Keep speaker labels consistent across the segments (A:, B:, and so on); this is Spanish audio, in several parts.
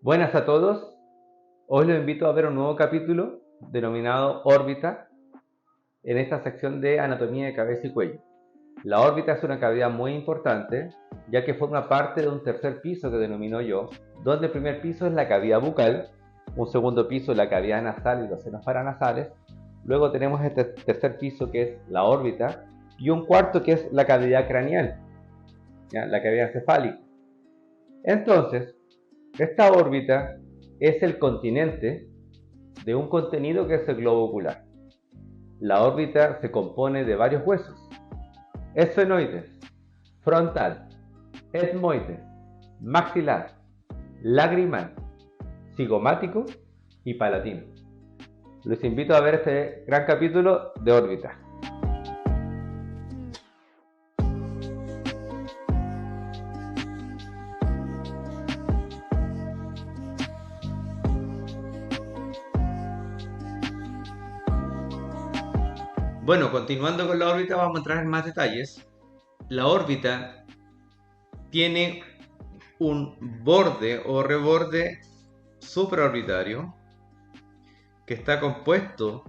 A: Buenas a todos. Hoy los invito a ver un nuevo capítulo denominado órbita en esta sección de anatomía de cabeza y cuello. La órbita es una cavidad muy importante ya que forma parte de un tercer piso que denomino yo, donde el primer piso es la cavidad bucal, un segundo piso es la cavidad nasal y los senos paranasales, luego tenemos este tercer piso que es la órbita y un cuarto que es la cavidad craneal, ¿ya? La cavidad encefálica. Entonces, esta órbita es el continente de un contenido que es el globo ocular. La órbita se compone de varios huesos: esfenoides, frontal, etmoides, maxilar, lagrimal, cigomático y palatino. Les invito a ver este gran capítulo de órbita. Bueno, continuando con la órbita, vamos a entrar en más detalles. La órbita tiene un borde o reborde supraorbitario que está compuesto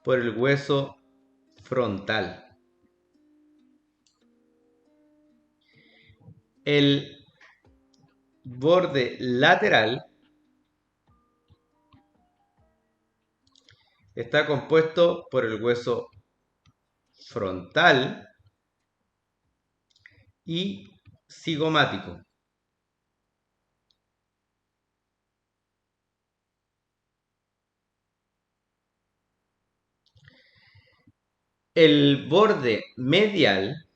A: por el hueso frontal. El borde lateral está compuesto por el hueso frontal y cigomático. El borde medial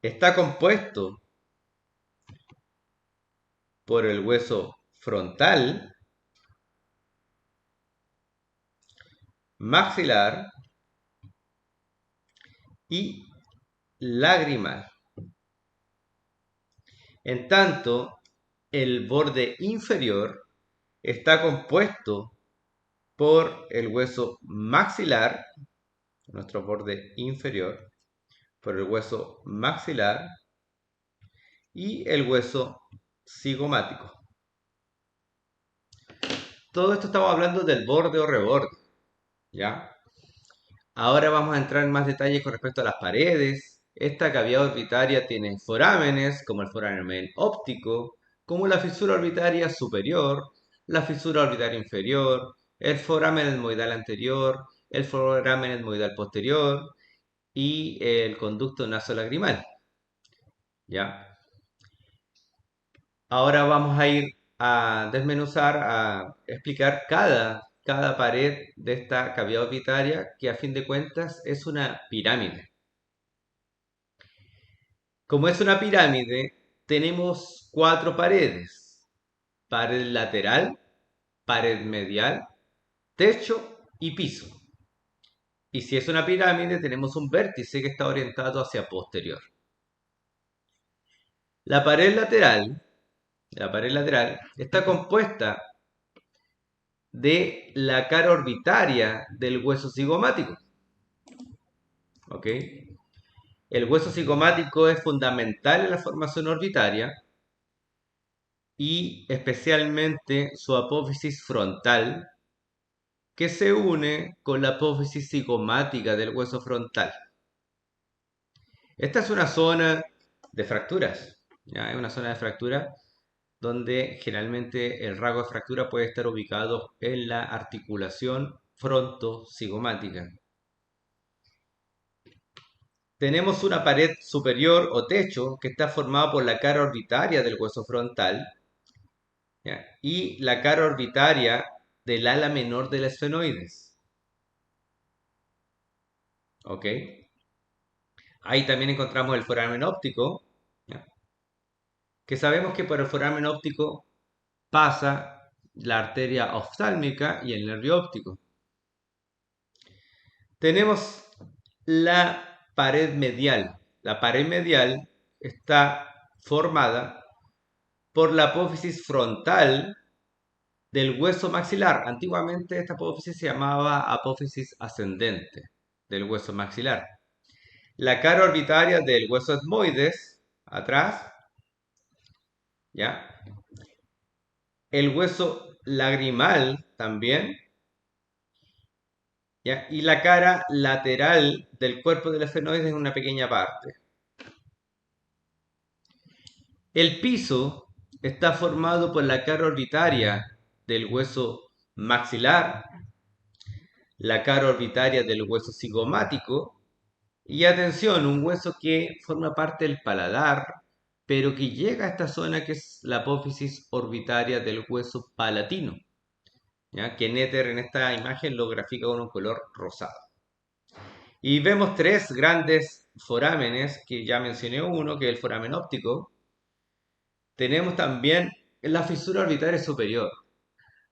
A: está compuesto por el hueso frontal, maxilar y lagrimal. En tanto, el borde inferior está compuesto por el hueso maxilar, nuestro borde inferior, por el hueso maxilar y el hueso cigomático. Todo esto estamos hablando del borde o reborde, ¿ya? Ahora vamos a entrar en más detalles con respecto a las paredes. Esta cavidad orbitaria tiene forámenes, como el foramen óptico, como la fisura orbitaria superior, la fisura orbitaria inferior, el foramen etmoidal anterior, el foramen etmoidal posterior y el conducto nasolagrimal, ¿ya? Ahora vamos a ir a desmenuzar, a explicar cada pared de esta cavidad orbitaria, que a fin de cuentas es una pirámide. Como es una pirámide, tenemos cuatro paredes: pared lateral, pared medial, techo y piso. Y si es una pirámide, tenemos un vértice que está orientado hacia posterior. La pared lateral, la pared lateral está compuesta de la cara orbitaria del hueso cigomático. ¿Ok? El hueso cigomático es fundamental en la formación orbitaria y especialmente su apófisis frontal, que se une con la apófisis cigomática del hueso frontal. Esta es una zona de fracturas, ¿ya? Es una zona de fractura donde generalmente el rasgo de fractura puede estar ubicado en la articulación fronto-cigomática. Tenemos una pared superior o techo que está formada por la cara orbitaria del hueso frontal, ¿ya? Y la cara orbitaria del ala menor del esfenoides. ¿Ok? Ahí también encontramos el foramen óptico, ¿ya? Que sabemos que por el foramen óptico pasa la arteria oftálmica y el nervio óptico. Tenemos la pared medial. La pared medial está formada por la apófisis frontal del hueso maxilar. Antiguamente esta apófisis se llamaba apófisis ascendente del hueso maxilar. La cara orbitaria del hueso etmoides, atrás, ¿ya? El hueso lagrimal también, ¿ya? Y la cara lateral del cuerpo del esfenoide es una pequeña parte. El piso está formado por la cara orbitaria del hueso maxilar, la cara orbitaria del hueso cigomático y atención, un hueso que forma parte del paladar, pero que llega a esta zona que es la apófisis orbitaria del hueso palatino, ¿ya? Que Nether en esta imagen lo grafica con un color rosado. Y vemos tres grandes forámenes, que ya mencioné uno, que es el foramen óptico. Tenemos también la fisura orbitaria superior.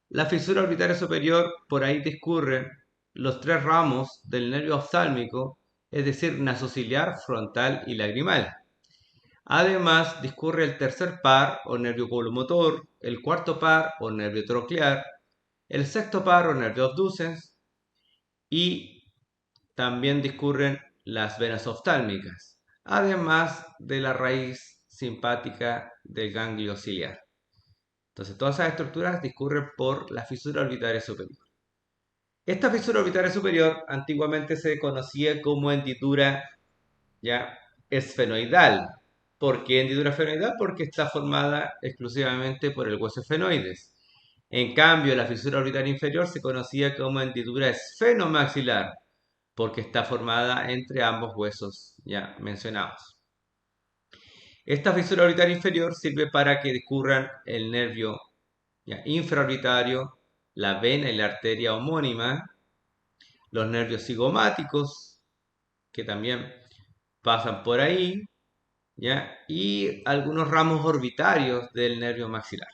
A: La fisura orbitaria superior, por ahí discurren los tres ramos del nervio oftálmico, es decir, nasociliar, frontal y lagrimal. Además, discurre el tercer par o nervio oculomotor, el cuarto par o nervio troclear, el sexto par o nervio abducens y también discurren las venas oftálmicas, además de la raíz simpática del ganglio ciliar. Entonces, todas esas estructuras discurren por la fisura orbitaria superior. Esta fisura orbitaria superior antiguamente se conocía como hendidura ya esfenoidal. ¿Por qué hendidura esfenoidal? Porque está formada exclusivamente por el hueso esfenoides. En cambio, la fisura orbitaria inferior se conocía como hendidura esfenomaxilar, porque está formada entre ambos huesos ya mencionados. Esta fisura orbitaria inferior sirve para que discurran el nervio infraorbitario, la vena y la arteria homónima, los nervios cigomáticos, que también pasan por ahí, ¿ya? Y algunos ramos orbitarios del nervio maxilar.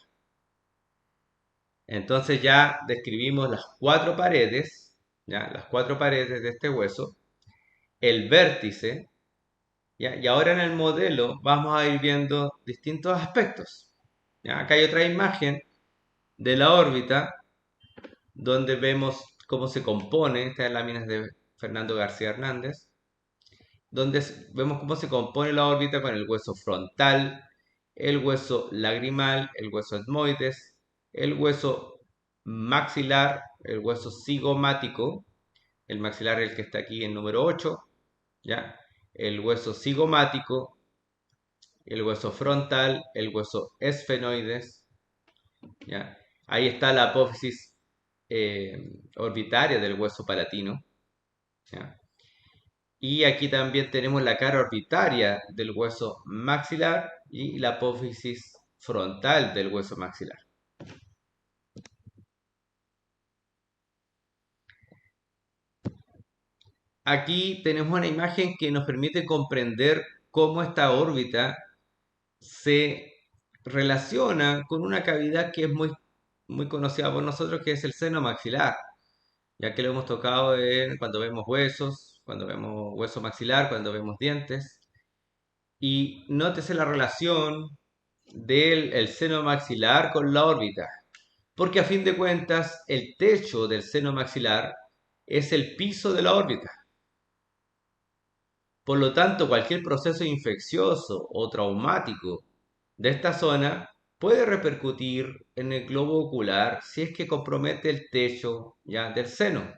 A: Entonces ya describimos las cuatro paredes, ¿ya? Las cuatro paredes de este hueso, el vértice, ¿ya? Y ahora en el modelo vamos a ir viendo distintos aspectos, ¿ya? Acá hay otra imagen de la órbita donde vemos cómo se compone, estas láminas de Fernando García Hernández, donde vemos cómo se compone la órbita con el hueso frontal, el hueso lagrimal, el hueso etmoides, el hueso maxilar, el hueso cigomático, el maxilar es el que está aquí en número 8, ¿ya? El hueso cigomático, el hueso frontal, el hueso esfenoides, ¿ya? Ahí está la apófisis orbitaria del hueso palatino, ¿ya? Y aquí también tenemos la cara orbitaria del hueso maxilar y la apófisis frontal del hueso maxilar. Aquí tenemos una imagen que nos permite comprender cómo esta órbita se relaciona con una cavidad que es muy conocida por nosotros, que es el seno maxilar, ya que lo hemos tocado cuando vemos huesos, cuando vemos hueso maxilar, cuando vemos dientes. Y nótese la relación del el seno maxilar con la órbita, porque a fin de cuentas el techo del seno maxilar es el piso de la órbita. Por lo tanto, cualquier proceso infeccioso o traumático de esta zona puede repercutir en el globo ocular si es que compromete el techo ya del seno.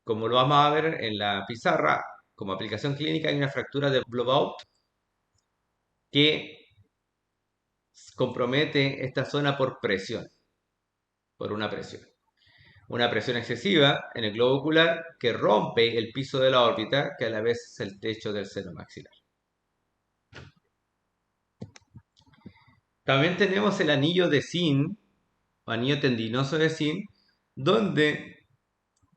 A: Como lo vamos a ver en la pizarra, como aplicación clínica hay una fractura de blowout que compromete esta zona por presión, por una presión. Una presión excesiva en el globo ocular que rompe el piso de la órbita, que a la vez es el techo del seno maxilar. También tenemos el anillo de Zinc, o anillo tendinoso de Zinc, donde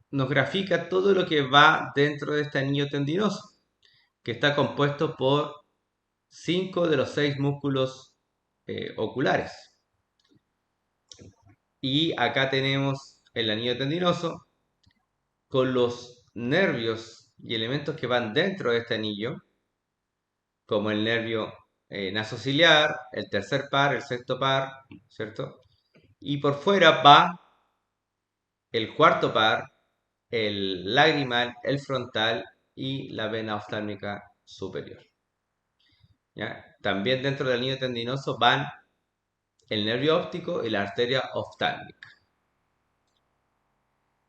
A: nos grafica todo lo que va dentro de este anillo tendinoso, que está compuesto por 5 de los 6 músculos oculares. Y acá tenemos el anillo tendinoso con los nervios y elementos que van dentro de este anillo, como el nervio nasociliar, el tercer par, el sexto par, ¿cierto? Y por fuera va el cuarto par, el lagrimal, el frontal y la vena oftálmica superior. ¿ya? También dentro del anillo tendinoso van el nervio óptico y la arteria oftálmica.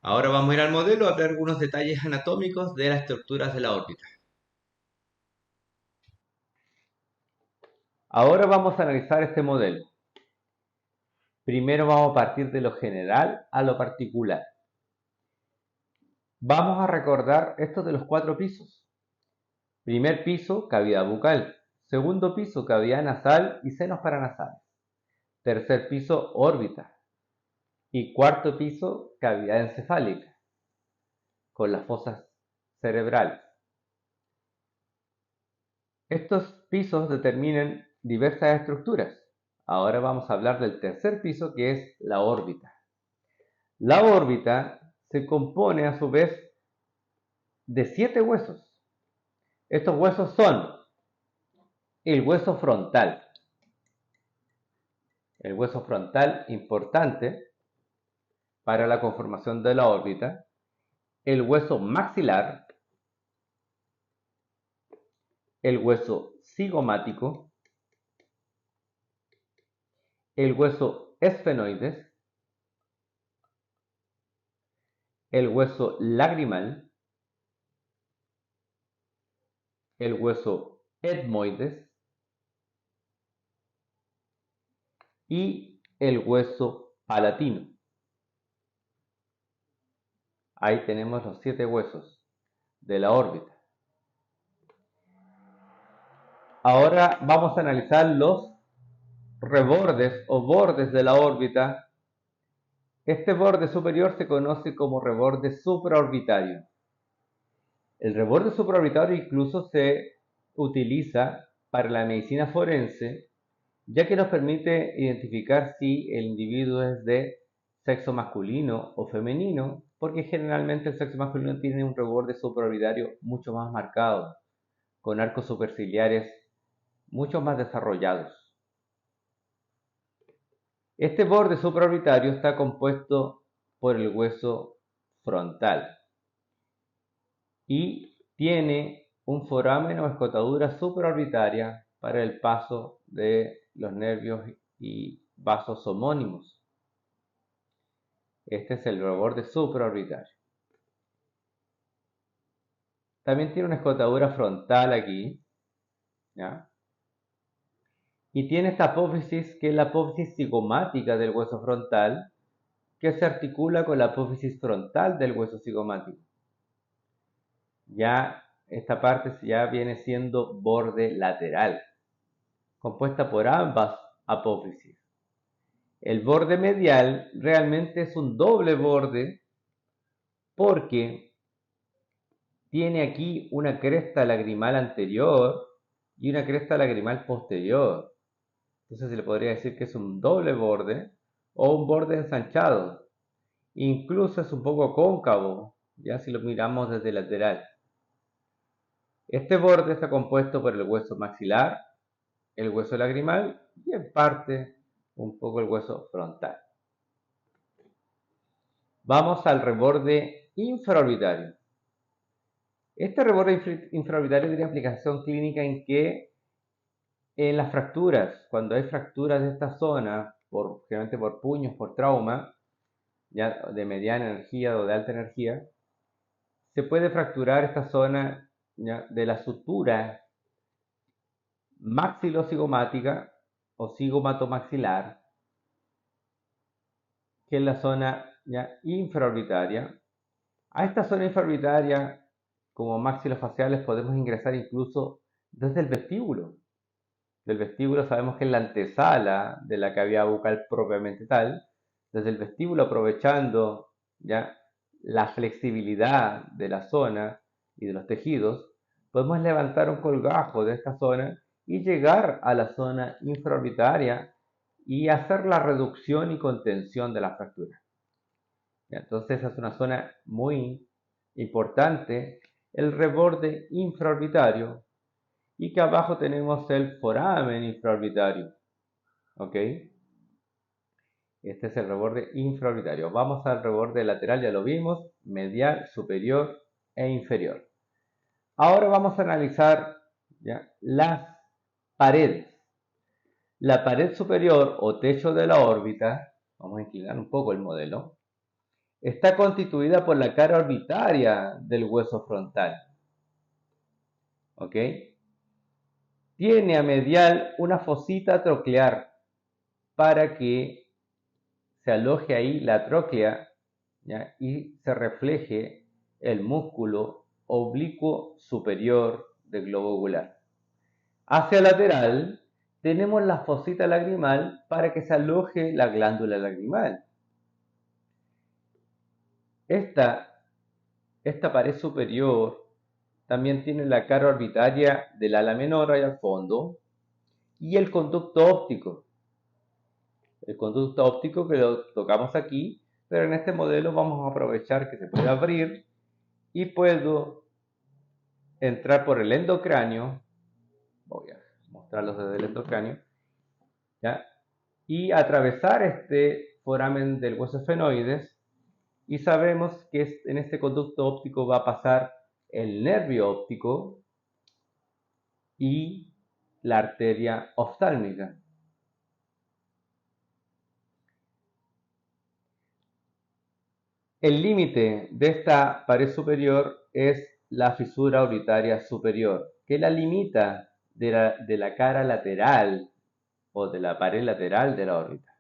A: Ahora vamos a ir al modelo a ver algunos detalles anatómicos de las estructuras de la órbita. Ahora vamos a analizar este modelo. Primero vamos a partir de lo general a lo particular. Vamos a recordar esto de los 4 pisos. Primer piso, cavidad bucal. Segundo piso, cavidad nasal y senos paranasales. Tercer piso, órbita. Y cuarto piso, cavidad encefálica, con las fosas cerebrales. Estos pisos determinan diversas estructuras. Ahora vamos a hablar del tercer piso, que es la órbita. La órbita se compone a su vez de 7 huesos. Estos huesos son el hueso frontal. El hueso frontal importante para la conformación de la órbita. El hueso maxilar. El hueso cigomático. El hueso esfenoides. El hueso lagrimal. El hueso etmoides y el hueso palatino. Ahí tenemos los 7 huesos de la órbita. Ahora vamos a analizar los rebordes o bordes de la órbita. Este borde superior se conoce como reborde supraorbitario. El reborde supraorbitario incluso se utiliza para la medicina forense, ya que nos permite identificar si el individuo es de sexo masculino o femenino, porque generalmente el sexo masculino tiene un reborde supraorbitario mucho más marcado, con arcos superciliares mucho más desarrollados. Este borde supraorbitario está compuesto por el hueso frontal y tiene un foramen o escotadura supraorbitaria para el paso de los nervios y vasos homónimos. Este es el reborde supraorbitario. También tiene una escotadura frontal aquí, ¿ya? Y tiene esta apófisis, que es la apófisis cigomática del hueso frontal, que se articula con la apófisis frontal del hueso cigomático. Ya esta parte ya viene siendo borde lateral, compuesta por ambas apófisis. El borde medial realmente es un doble borde porque tiene aquí una cresta lagrimal anterior y una cresta lagrimal posterior. Entonces se le podría decir que es un doble borde o un borde ensanchado. Incluso es un poco cóncavo, ya si lo miramos desde lateral. Este borde está compuesto por el hueso maxilar, el hueso lagrimal y en parte un poco el hueso frontal. Vamos al reborde infraorbitario. Este reborde infraorbitario tiene aplicación clínica en que en las fracturas, cuando hay fracturas de esta zona, generalmente por puños, por trauma, ya de mediana energía o de alta energía, se puede fracturar esta zona, ya, de la sutura maxilocigomática o cigomatomaxilar, que es la zona ya infraorbitaria. A esta zona infraorbitaria, como maxilofaciales, podemos ingresar incluso desde el vestíbulo. Del vestíbulo sabemos que es la antesala de la cavidad bucal propiamente tal. Desde el vestíbulo, aprovechando ya la flexibilidad de la zona y de los tejidos, podemos levantar un colgajo de esta zona y llegar a la zona infraorbitaria y hacer la reducción y contención de la fractura. Entonces es una zona muy importante, el reborde infraorbitario, y que abajo tenemos el foramen infraorbitario. ¿Ok? Este es el reborde infraorbitario. Vamos al reborde lateral, ya lo vimos, medial, superior e inferior. Ahora vamos a analizar, ¿ya?, las paredes. La pared superior o techo de la órbita, vamos a inclinar un poco el modelo, está constituida por la cara orbitaria del hueso frontal. ¿Ok? Tiene a medial una fosita troclear para que se aloje ahí la tróclea, ¿ya? Y se refleje el músculo oblicuo superior del globo ocular. Hacia lateral tenemos la fosita lagrimal para que se aloje la glándula lagrimal. Esta pared superior también tiene la cara orbitaria del ala menor ahí al fondo y el conducto óptico. El conducto óptico que lo tocamos aquí, pero en este modelo vamos a aprovechar que se puede abrir y puedo entrar por el endocráneo. Voy a mostrarlos desde el endocráneo, ¿ya? Y atravesar este foramen del hueso esfenoides y sabemos que en este conducto óptico va a pasar el nervio óptico y la arteria oftálmica. El límite de esta pared superior es la fisura orbitaria superior, que la limita de la cara lateral o de la pared lateral de la órbita.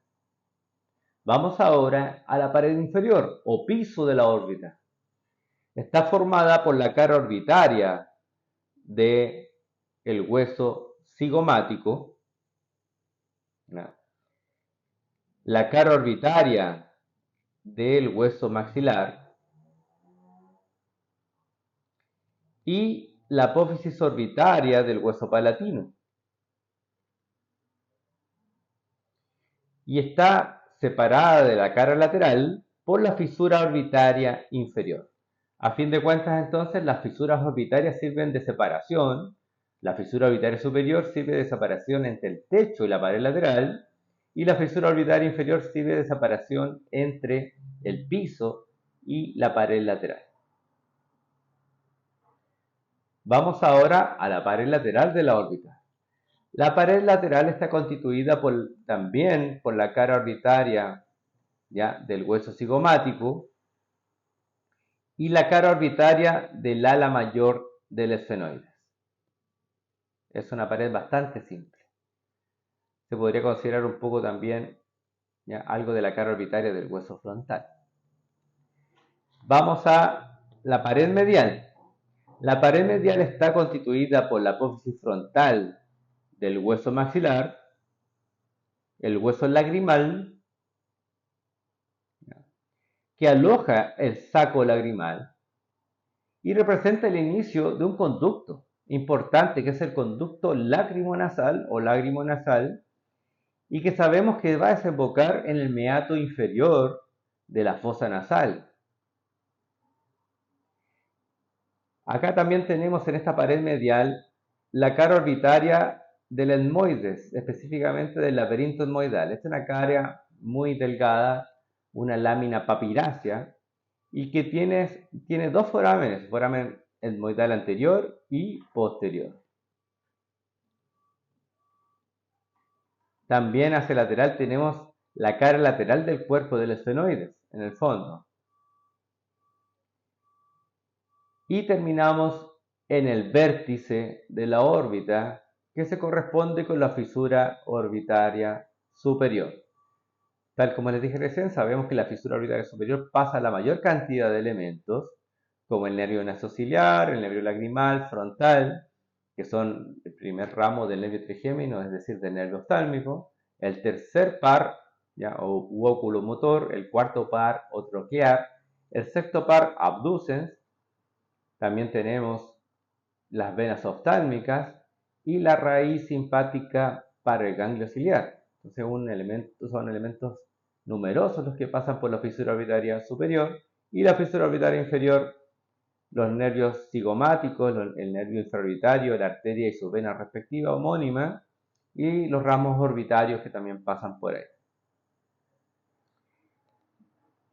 A: Vamos ahora a la pared inferior o piso de la órbita. Está formada por la cara orbitaria del hueso cigomático, la cara orbitaria del hueso maxilar y la apófisis orbitaria del hueso palatino. Y está separada de la cara lateral por la fisura orbitaria inferior. A fin de cuentas, entonces, las fisuras orbitarias sirven de separación. La fisura orbitaria superior sirve de separación entre el techo y la pared lateral, y la fisura orbitaria inferior sirve de separación entre el piso y la pared lateral. Vamos ahora a la pared lateral de la órbita. La pared lateral está constituida también por la cara orbitaria, ¿ya?, del hueso cigomático y la cara orbitaria del ala mayor del esfenoides. Es una pared bastante simple. Se podría considerar un poco también, ¿ya?, algo de la cara orbitaria del hueso frontal. Vamos a la pared medial. La pared medial está constituida por la apófisis frontal del hueso maxilar, el hueso lagrimal, que aloja el saco lagrimal y representa el inicio de un conducto importante que es el conducto lacrimonasal o lagrimonasal y que sabemos que va a desembocar en el meato inferior de la fosa nasal. Acá también tenemos en esta pared medial la cara orbitaria del etmoides, específicamente del laberinto etmoidal. Esta es una cara muy delgada, una lámina papirácea, y que tiene dos forámenes, foramen etmoidal anterior y posterior. También hacia el lateral tenemos la cara lateral del cuerpo del esfenoides, en el fondo. Y terminamos en el vértice de la órbita, que se corresponde con la fisura orbitaria superior. Tal como les dije recién, sabemos que la fisura orbitaria superior pasa la mayor cantidad de elementos, como el nervio nasociliar, el nervio lagrimal, frontal, que son el primer ramo del nervio trigémino, es decir, del nervio oftálmico, el tercer par, ¿ya?, o oculomotor, el cuarto par o troquear, el sexto par abducens, también tenemos las venas oftálmicas y la raíz simpática para el ganglio ciliar. Entonces son elementos numerosos los que pasan por la fisura orbitaria superior y la fisura orbitaria inferior, los nervios cigomáticos, el nervio infraorbitario, la arteria y su vena respectiva homónima y los ramos orbitarios que también pasan por ahí.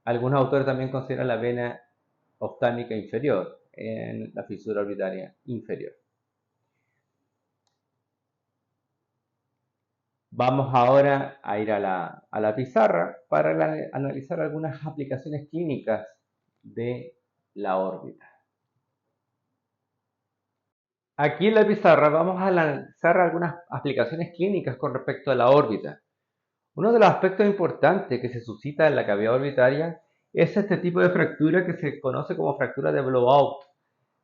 A: Algunos autores también consideran la vena oftálmica inferior en la fisura orbitaria inferior. Vamos ahora a ir a la pizarra para analizar algunas aplicaciones clínicas de la órbita. Aquí en la pizarra vamos a lanzar algunas aplicaciones clínicas con respecto a la órbita. Uno de los aspectos importantes que se suscita en la cavidad orbitaria es este tipo de fractura que se conoce como fractura de blowout,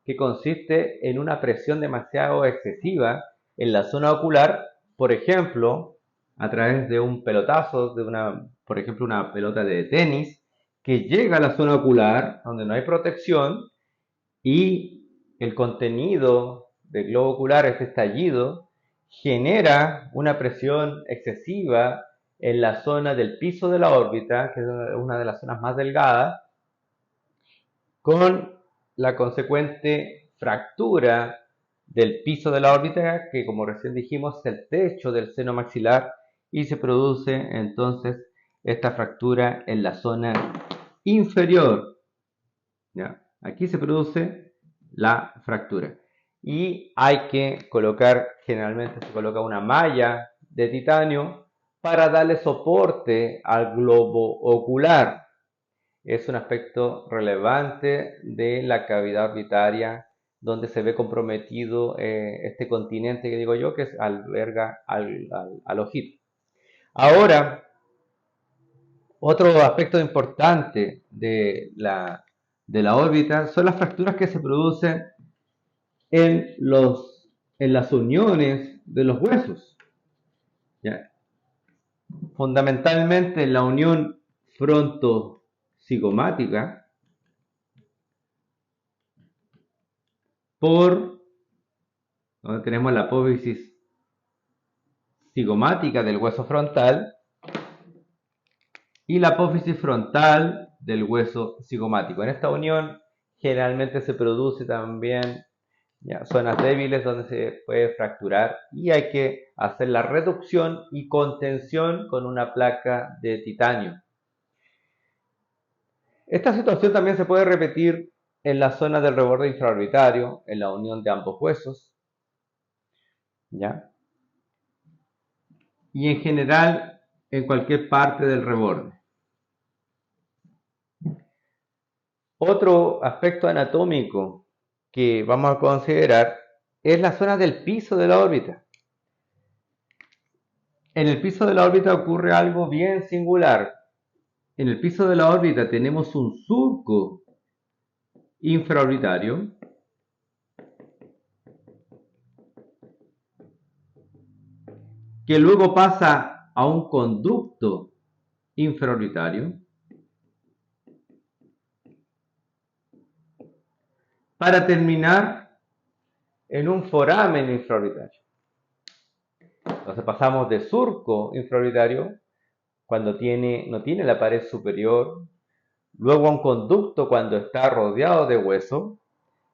A: que consiste en una presión demasiado excesiva en la zona ocular, por ejemplo, a través de un pelotazo, por ejemplo, una pelota de tenis, que llega a la zona ocular, donde no hay protección, y el contenido del globo ocular, este estallido, genera una presión excesiva en la zona del piso de la órbita, que es una de las zonas más delgadas, con la consecuente fractura del piso de la órbita, que como recién dijimos es el techo del seno maxilar, y se produce entonces esta fractura en la zona inferior. ¿Ya? Aquí se produce la fractura. Y hay que colocar, generalmente se coloca una malla de titanio para darle soporte al globo ocular. Es un aspecto relevante de la cavidad orbitaria donde se ve comprometido este continente que digo yo, que alberga al ojito. Ahora, otro aspecto importante de la órbita son las fracturas que se producen en las uniones de los huesos. ¿Ya? Fundamentalmente en la unión fronto-cigomática donde tenemos la apófisis cigomática del hueso frontal y la apófisis frontal del hueso cigomático. En esta unión generalmente se produce también zonas débiles donde se puede fracturar y hay que hacer la reducción y contención con una placa de titanio. Esta situación también se puede repetir en la zona del reborde infraorbitario, en la unión de ambos huesos, ¿ya? Y en general en cualquier parte del reborde. Otro aspecto anatómico que vamos a considerar es la zona del piso de la órbita. En el piso de la órbita ocurre algo bien singular. En el piso de la órbita tenemos un surco infraorbitario que luego pasa a un conducto infraorbitario para terminar en un foramen infraorbitario. Entonces pasamos de surco infraorbitario cuando no tiene la pared superior, luego a un conducto cuando está rodeado de hueso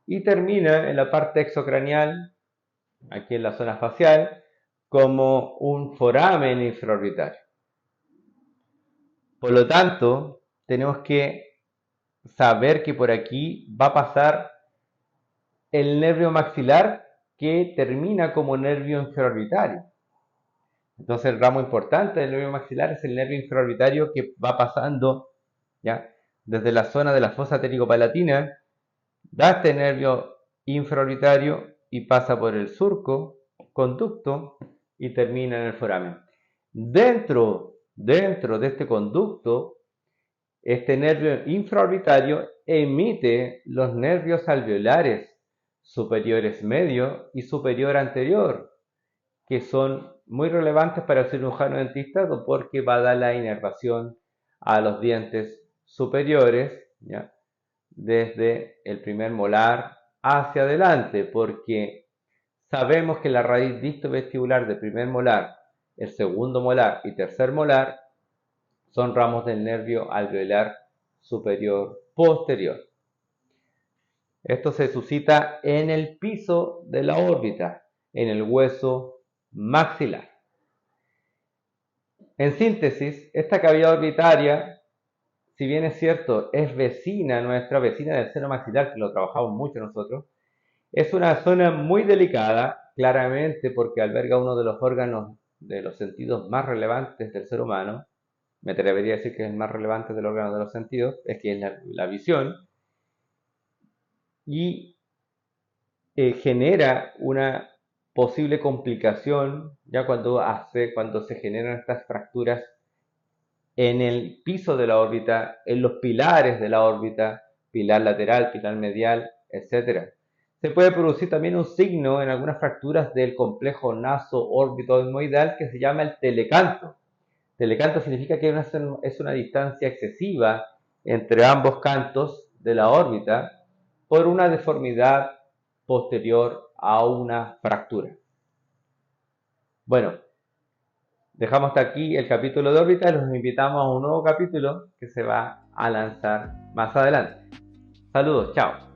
A: y termina en la parte exocranial, aquí en la zona facial, como un foramen infraorbitario. Por lo tanto, tenemos que saber que por aquí va a pasar el nervio maxilar que termina como nervio infraorbitario. Entonces el ramo importante del nervio maxilar es el nervio infraorbitario que va pasando ¿ya? Desde la zona de la fosa térico-palatina, da este nervio infraorbitario y pasa por el surco, conducto y termina en el foramen. Dentro de este conducto, este nervio infraorbitario emite los nervios alveolares superiores medio y superior anterior, que son muy relevantes para el cirujano dentista porque va a dar la inervación a los dientes superiores, ¿ya? Desde el primer molar hacia adelante, porque sabemos que la raíz distovestibular del primer molar, el segundo molar y tercer molar son ramos del nervio alveolar superior posterior. Esto se suscita en el piso de la órbita, en el hueso maxilar. En síntesis, esta cavidad orbitaria, si bien es cierto, es nuestra vecina del seno maxilar, que lo trabajamos mucho nosotros, es una zona muy delicada, claramente porque alberga uno de los órganos de los sentidos más relevantes del ser humano, me atrevería a decir que es el más relevante del órgano de los sentidos, es que es la visión, y genera una posible complicación ya cuando se generan estas fracturas en el piso de la órbita, en los pilares de la órbita, pilar lateral, pilar medial, etc. Se puede producir también un signo en algunas fracturas del complejo naso-órbito-etmoidal que se llama el telecanto. Telecanto significa que es una distancia excesiva entre ambos cantos de la órbita por una deformidad posterior a una fractura. Bueno, dejamos hasta aquí el capítulo de órbita y los invitamos a un nuevo capítulo que se va a lanzar más adelante. Saludos, chao.